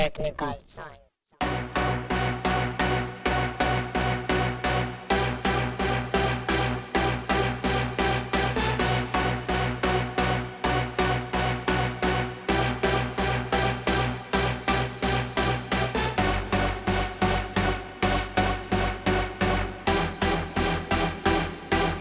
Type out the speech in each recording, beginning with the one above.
technical science.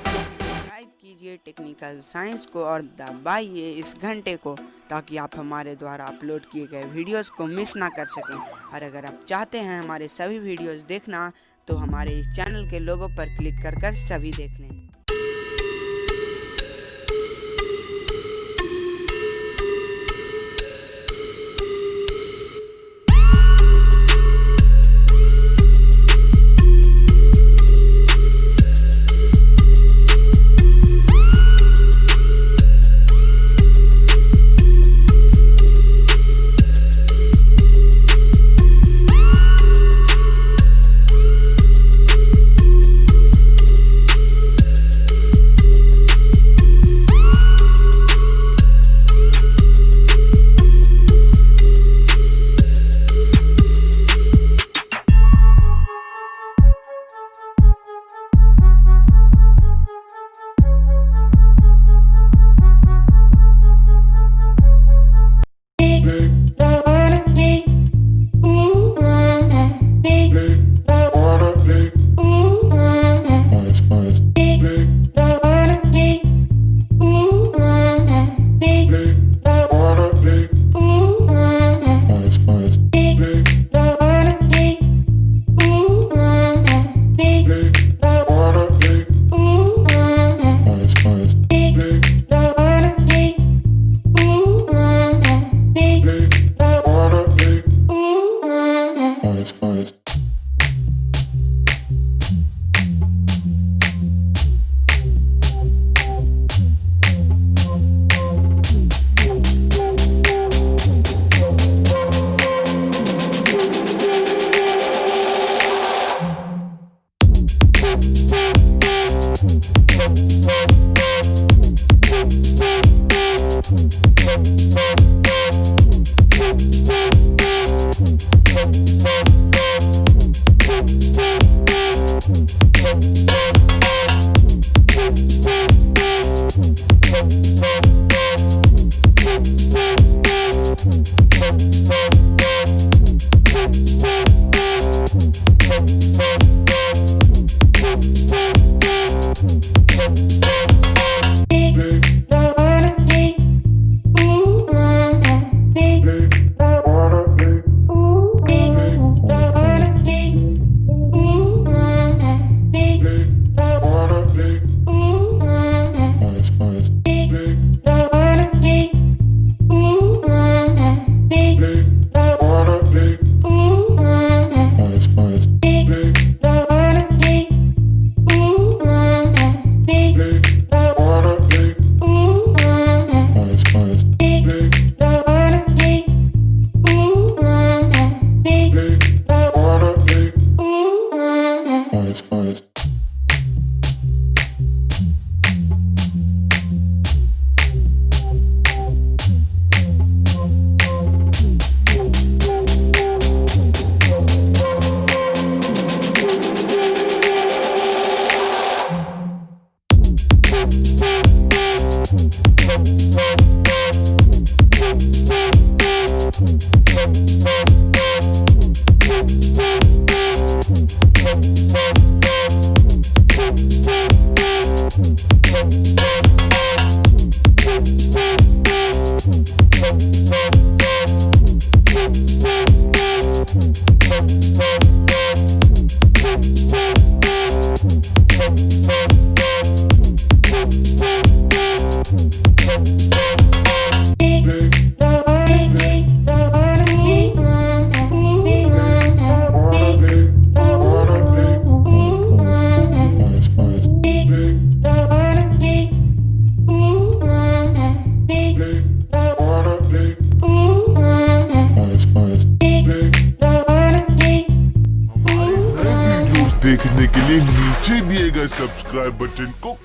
Subscribe कीजिए technical science को और दबाइए इस घंटे को ताकि आप हमारे द्वारा अपलोड किए गए वीडियोस को मिस ना कर सकें। और अगर आप चाहते हैं हमारे सभी वीडियोस देखना तो हमारे इस चैनल के लोगो पर क्लिक कर सभी देख लें। देखने के लिए नीचे दिए गए सब्सक्राइब बटन को